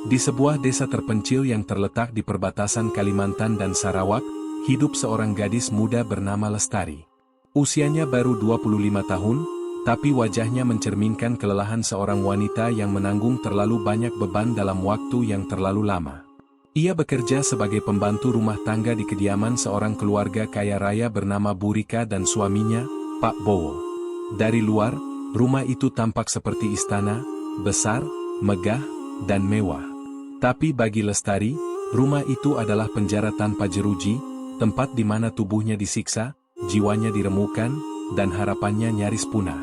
Di sebuah desa terpencil yang terletak di perbatasan Kalimantan dan Sarawak, hidup seorang gadis muda bernama Lestari. Usianya baru 25 tahun, tapi wajahnya mencerminkan kelelahan seorang wanita yang menanggung terlalu banyak beban dalam waktu yang terlalu lama. Ia bekerja sebagai pembantu rumah tangga di kediaman seorang keluarga kaya raya bernama Burika dan suaminya, Pak Bowo. Dari luar, rumah itu tampak seperti istana, besar, megah, dan mewah. Tapi bagi Lestari, rumah itu adalah penjara tanpa jeruji, tempat di mana tubuhnya disiksa, jiwanya diremukan, dan harapannya nyaris punah.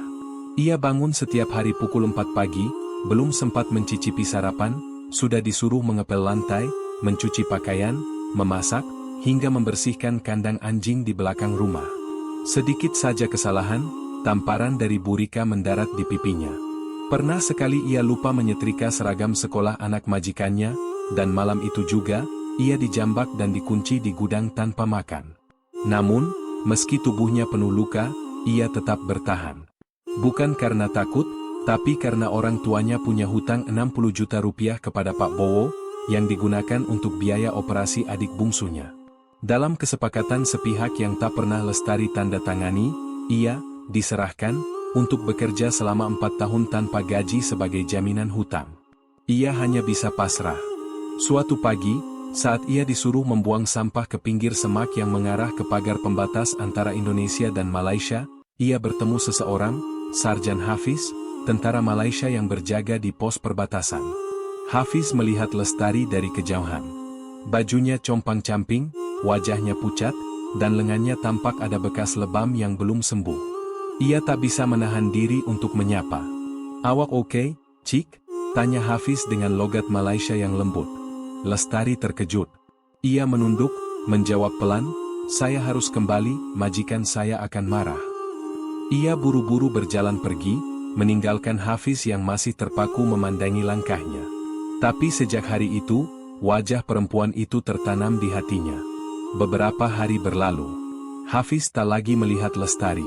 Ia bangun setiap hari pukul 4 pagi, belum sempat mencicipi sarapan, sudah disuruh mengepel lantai, mencuci pakaian, memasak, hingga membersihkan kandang anjing di belakang rumah. Sedikit saja kesalahan, tamparan dari Burika mendarat di pipinya. Pernah sekali ia lupa menyetrika seragam sekolah anak majikannya, dan malam itu juga, ia dijambak dan dikunci di gudang tanpa makan. Namun, meski tubuhnya penuh luka, ia tetap bertahan. Bukan karena takut, tapi karena orang tuanya punya hutang 60 juta rupiah kepada Pak Bowo, yang digunakan untuk biaya operasi adik bungsunya. Dalam kesepakatan sepihak yang tak pernah Lestari tanda tangani, ia diserahkan untuk bekerja selama 4 tahun tanpa gaji sebagai jaminan hutang. Ia hanya bisa pasrah. Suatu pagi, saat ia disuruh membuang sampah ke pinggir semak yang mengarah ke pagar pembatas antara Indonesia dan Malaysia, ia bertemu seseorang, Sarjan Hafiz, tentara Malaysia yang berjaga di pos perbatasan. Hafiz melihat Lestari dari kejauhan. Bajunya compang-camping, wajahnya pucat, dan lengannya tampak ada bekas lebam yang belum sembuh. Ia tak bisa menahan diri untuk menyapa. "Awak oke, Cik?" tanya Hafiz dengan logat Malaysia yang lembut. Lestari terkejut. Ia menunduk, menjawab pelan, "Saya harus kembali, majikan saya akan marah." Ia buru-buru berjalan pergi, meninggalkan Hafiz yang masih terpaku memandangi langkahnya. Tapi sejak hari itu, wajah perempuan itu tertanam di hatinya. Beberapa hari berlalu. Hafiz tak lagi melihat Lestari.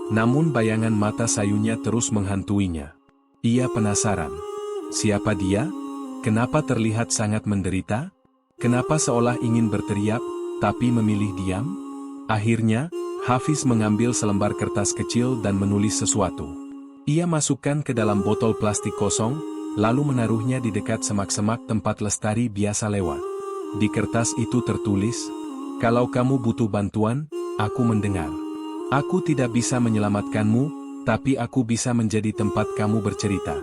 Namun bayangan mata sayunya terus menghantuinya. Ia penasaran. Siapa dia? Kenapa terlihat sangat menderita? Kenapa seolah ingin berteriak, tapi memilih diam? Akhirnya, Hafiz mengambil selembar kertas kecil dan menulis sesuatu. Ia masukkan ke dalam botol plastik kosong, lalu menaruhnya di dekat semak-semak tempat Lestari biasa lewat. Di kertas itu tertulis, "Kalau kamu butuh bantuan, aku mendengar. Aku tidak bisa menyelamatkanmu, tapi aku bisa menjadi tempat kamu bercerita."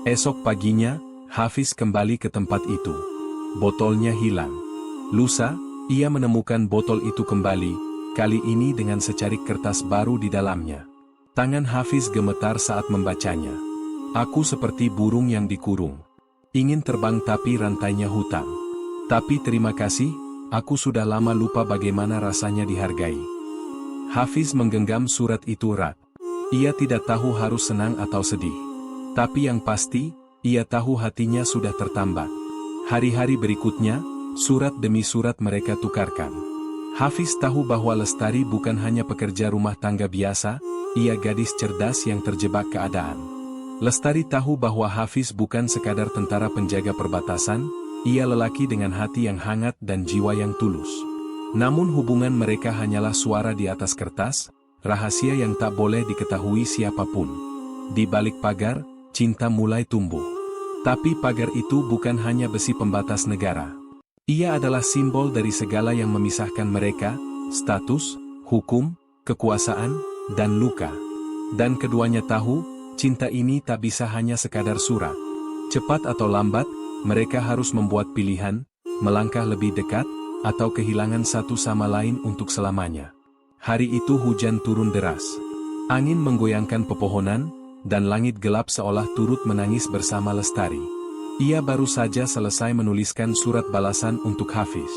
Esok paginya, Hafiz kembali ke tempat itu. Botolnya hilang. Lusa, ia menemukan botol itu kembali, kali ini dengan secarik kertas baru di dalamnya. Tangan Hafiz gemetar saat membacanya. "Aku seperti burung yang dikurung. Ingin terbang tapi rantainya hutang. Tapi terima kasih, aku sudah lama lupa bagaimana rasanya dihargai." Hafiz menggenggam surat itu erat. Ia tidak tahu harus senang atau sedih. Tapi yang pasti, ia tahu hatinya sudah tertambak. Hari-hari berikutnya, surat demi surat mereka tukarkan. Hafiz tahu bahwa Lestari bukan hanya pekerja rumah tangga biasa, ia gadis cerdas yang terjebak keadaan. Lestari tahu bahwa Hafiz bukan sekadar tentara penjaga perbatasan, ia lelaki dengan hati yang hangat dan jiwa yang tulus. Namun hubungan mereka hanyalah suara di atas kertas, rahasia yang tak boleh diketahui siapapun. Di balik pagar, cinta mulai tumbuh. Tapi pagar itu bukan hanya besi pembatas negara. Ia adalah simbol dari segala yang memisahkan mereka, status, hukum, kekuasaan, dan luka. Dan keduanya tahu, cinta ini tak bisa hanya sekadar surat. Cepat atau lambat, mereka harus membuat pilihan, melangkah lebih dekat, atau kehilangan satu sama lain untuk selamanya. Hari itu hujan turun deras. Angin menggoyangkan pepohonan, dan langit gelap seolah turut menangis bersama Lestari. Ia baru saja selesai menuliskan surat balasan untuk Hafiz.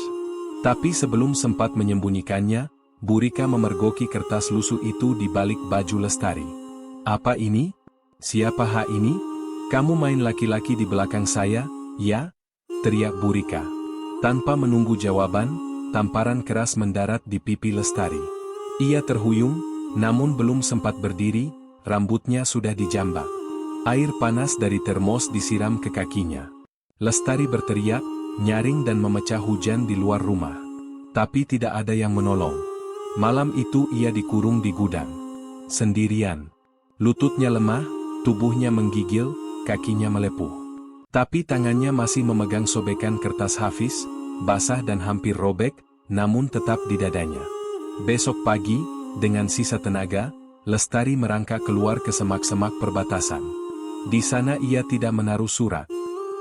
Tapi sebelum sempat menyembunyikannya, Burika memergoki kertas lusuh itu di balik baju Lestari. "Apa ini? Siapa ini? Kamu main laki-laki di belakang saya, ya?" teriak Burika. Tanpa menunggu jawaban, tamparan keras mendarat di pipi Lestari. Ia terhuyung, namun belum sempat berdiri, rambutnya sudah dijambak. Air panas dari termos disiram ke kakinya. Lestari berteriak, nyaring dan memecah hujan di luar rumah. Tapi tidak ada yang menolong. Malam itu ia dikurung di gudang. Sendirian. Lututnya lemah, tubuhnya menggigil, kakinya melepuh. Tapi tangannya masih memegang sobekan kertas Hafiz, basah dan hampir robek, namun tetap di dadanya. Besok pagi, dengan sisa tenaga, Lestari merangkak keluar ke semak-semak perbatasan. Di sana ia tidak menaruh surat.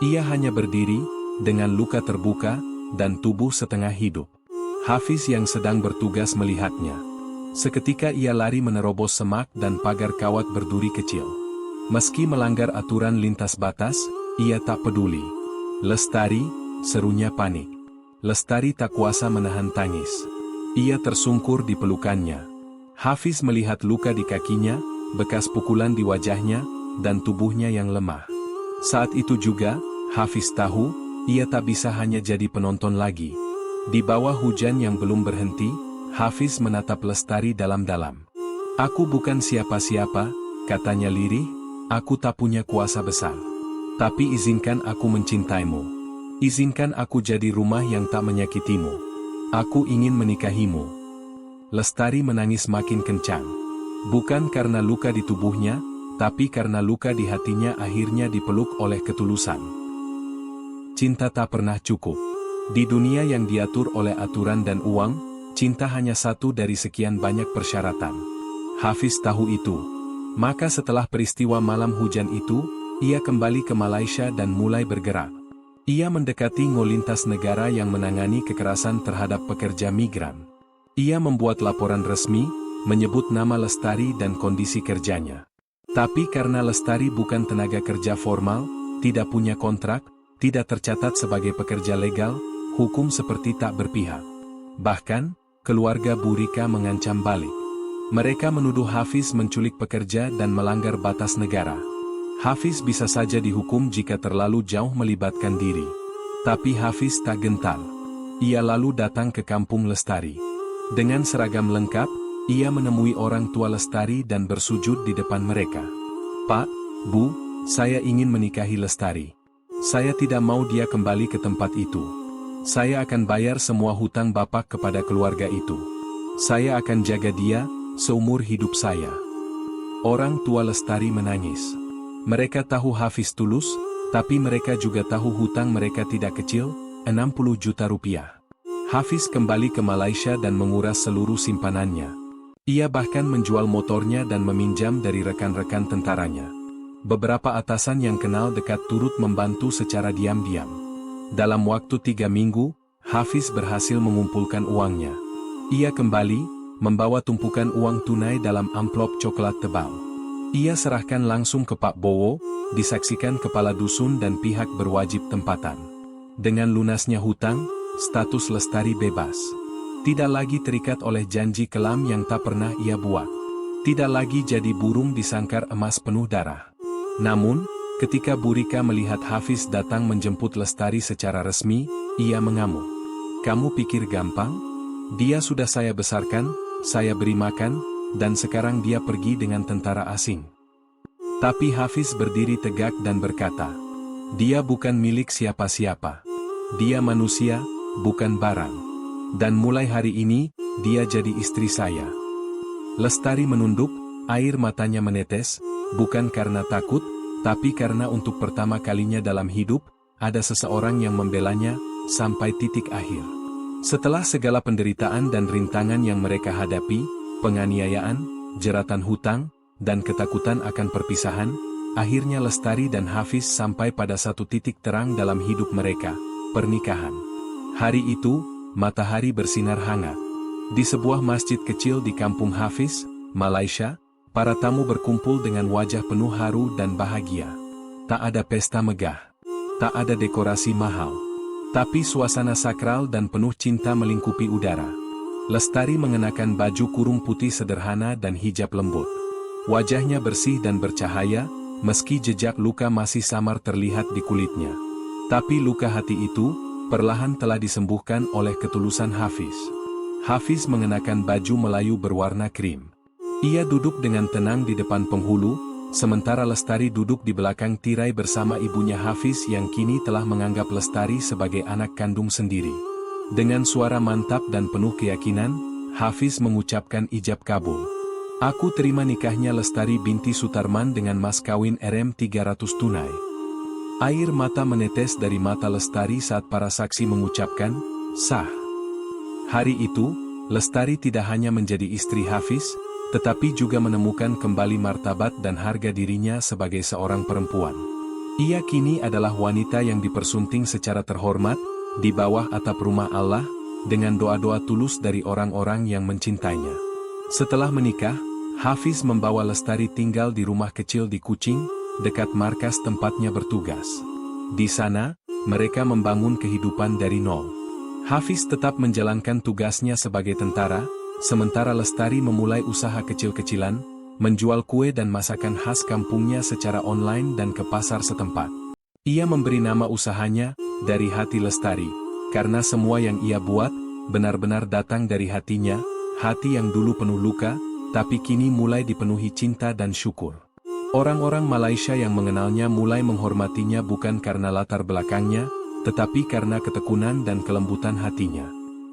Ia hanya berdiri, dengan luka terbuka, dan tubuh setengah hidup. Hafiz yang sedang bertugas melihatnya. Seketika ia lari menerobos semak dan pagar kawat berduri kecil. Meski melanggar aturan lintas batas, ia tak peduli. Lestari, serunya panik. Lestari tak kuasa menahan tangis. Ia tersungkur di pelukannya. Hafiz melihat luka di kakinya, bekas pukulan di wajahnya, dan tubuhnya yang lemah. Saat itu juga, Hafiz tahu, ia tak bisa hanya jadi penonton lagi. Di bawah hujan yang belum berhenti, Hafiz menatap Lestari dalam-dalam. "Aku bukan siapa-siapa," katanya lirih, "aku tak punya kuasa besar. Tapi izinkan aku mencintaimu. Izinkan aku jadi rumah yang tak menyakitimu. Aku ingin menikahimu." Lestari menangis makin kencang. Bukan karena luka di tubuhnya, tapi karena luka di hatinya akhirnya dipeluk oleh ketulusan. Cinta tak pernah cukup. Di dunia yang diatur oleh aturan dan uang, cinta hanya satu dari sekian banyak persyaratan. Hafiz tahu itu. Maka setelah peristiwa malam hujan itu, ia kembali ke Malaysia dan mulai bergerak. Ia mendekati ngolintas negara yang menangani kekerasan terhadap pekerja migran. Ia membuat laporan resmi, menyebut nama Lestari dan kondisi kerjanya. Tapi karena Lestari bukan tenaga kerja formal, tidak punya kontrak, tidak tercatat sebagai pekerja legal, hukum seperti tak berpihak. Bahkan, keluarga Bu Rika mengancam balik. Mereka menuduh Hafiz menculik pekerja dan melanggar batas negara. Hafiz bisa saja dihukum jika terlalu jauh melibatkan diri. Tapi Hafiz tak gentar. Ia lalu datang ke kampung Lestari. Dengan seragam lengkap, ia menemui orang tua Lestari dan bersujud di depan mereka. "Pak, Bu, saya ingin menikahi Lestari. Saya tidak mau dia kembali ke tempat itu. Saya akan bayar semua hutang Bapak kepada keluarga itu. Saya akan jaga dia, seumur hidup saya." Orang tua Lestari menangis. Mereka tahu Hafiz tulus, tapi mereka juga tahu hutang mereka tidak kecil, 60 juta rupiah. Hafiz kembali ke Malaysia dan menguras seluruh simpanannya. Ia bahkan menjual motornya dan meminjam dari rekan-rekan tentaranya. Beberapa atasan yang kenal dekat turut membantu secara diam-diam. Dalam waktu 3 minggu, Hafiz berhasil mengumpulkan uangnya. Ia kembali, membawa tumpukan uang tunai dalam amplop coklat tebal. Ia serahkan langsung ke Pak Bowo, disaksikan kepala dusun dan pihak berwajib tempatan. Dengan lunasnya hutang, status Lestari bebas. Tidak lagi terikat oleh janji kelam yang tak pernah ia buat. Tidak lagi jadi burung di sangkar emas penuh darah. Namun, ketika Bu Rika melihat Hafiz datang menjemput Lestari secara resmi, ia mengamuk. "Kamu pikir gampang? Dia sudah saya besarkan, saya beri makan, dan sekarang dia pergi dengan tentara asing." Tapi Hafiz berdiri tegak dan berkata, "Dia bukan milik siapa-siapa. Dia manusia, bukan barang. Dan mulai hari ini, dia jadi istri saya." Lestari menunduk, air matanya menetes, bukan karena takut, tapi karena untuk pertama kalinya dalam hidup, ada seseorang yang membelanya, sampai titik akhir. Setelah segala penderitaan dan rintangan yang mereka hadapi, penganiayaan, jeratan hutang, dan ketakutan akan perpisahan, akhirnya Lestari dan Hafiz sampai pada satu titik terang dalam hidup mereka, pernikahan. Hari itu, matahari bersinar hangat. Di sebuah masjid kecil di kampung Hafiz, Malaysia, para tamu berkumpul dengan wajah penuh haru dan bahagia. Tak ada pesta megah. Tak ada dekorasi mahal. Tapi suasana sakral dan penuh cinta melingkupi udara. Lestari mengenakan baju kurung putih sederhana dan hijab lembut. Wajahnya bersih dan bercahaya, meski jejak luka masih samar terlihat di kulitnya. Tapi luka hati itu, perlahan telah disembuhkan oleh ketulusan Hafiz. Hafiz mengenakan baju Melayu berwarna krim. Ia duduk dengan tenang di depan penghulu, sementara Lestari duduk di belakang tirai bersama ibunya Hafiz yang kini telah menganggap Lestari sebagai anak kandung sendiri. Dengan suara mantap dan penuh keyakinan, Hafiz mengucapkan ijab kabul. Aku terima nikahnya Lestari binti Sutarman dengan mas kawin Rp300 tunai. Air mata menetes dari mata Lestari saat para saksi mengucapkan, sah. Hari itu, Lestari tidak hanya menjadi istri Hafiz, tetapi juga menemukan kembali martabat dan harga dirinya sebagai seorang perempuan. Ia kini adalah wanita yang dipersunting secara terhormat, di bawah atap rumah Allah, dengan doa-doa tulus dari orang-orang yang mencintainya. Setelah menikah, Hafiz membawa Lestari tinggal di rumah kecil di Kucing, dekat markas tempatnya bertugas. Di sana, mereka membangun kehidupan dari nol. Hafiz tetap menjalankan tugasnya sebagai tentara, sementara Lestari memulai usaha kecil-kecilan, menjual kue dan masakan khas kampungnya secara online dan ke pasar setempat. Ia memberi nama usahanya, Dari Hati Lestari, karena semua yang ia buat, benar-benar datang dari hatinya, hati yang dulu penuh luka, tapi kini mulai dipenuhi cinta dan syukur. Orang-orang Malaysia yang mengenalnya mulai menghormatinya bukan karena latar belakangnya, tetapi karena ketekunan dan kelembutan hatinya.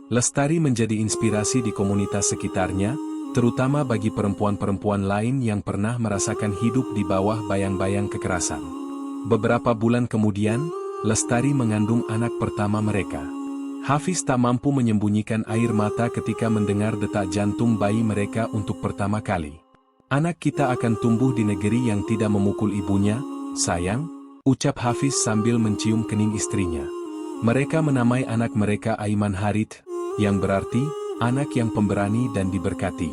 Lestari menjadi inspirasi di komunitas sekitarnya, terutama bagi perempuan-perempuan lain yang pernah merasakan hidup di bawah bayang-bayang kekerasan. Beberapa bulan kemudian, Lestari mengandung anak pertama mereka. Hafiz tak mampu menyembunyikan air mata ketika mendengar detak jantung bayi mereka untuk pertama kali. Anak kita akan tumbuh di negeri yang tidak memukul ibunya, sayang, ucap Hafiz sambil mencium kening istrinya. Mereka menamai anak mereka Aiman Harith, yang berarti, anak yang pemberani dan diberkati.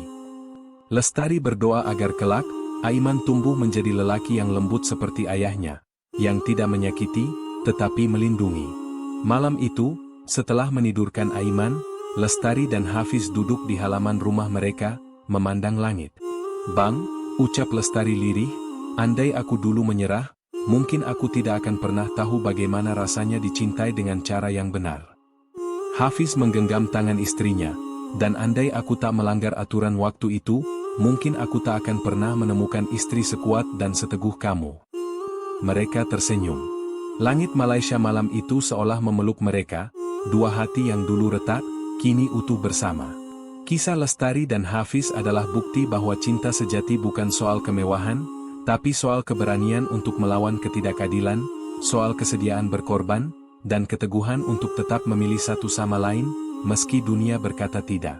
Lestari berdoa agar kelak, Aiman tumbuh menjadi lelaki yang lembut seperti ayahnya, yang tidak menyakiti, tetapi melindungi. Malam itu, setelah menidurkan Aiman, Lestari dan Hafiz duduk di halaman rumah mereka, memandang langit. Bang, ucap Lestari lirih, andai aku dulu menyerah, mungkin aku tidak akan pernah tahu bagaimana rasanya dicintai dengan cara yang benar. Hafiz menggenggam tangan istrinya, dan andai aku tak melanggar aturan waktu itu, mungkin aku tak akan pernah menemukan istri sekuat dan seteguh kamu. Mereka tersenyum. Langit Malaysia malam itu seolah memeluk mereka, dua hati yang dulu retak, kini utuh bersama. Kisah Lestari dan Hafiz adalah bukti bahwa cinta sejati bukan soal kemewahan, tapi soal keberanian untuk melawan ketidakadilan, soal kesediaan berkorban, dan keteguhan untuk tetap memilih satu sama lain, meski dunia berkata tidak.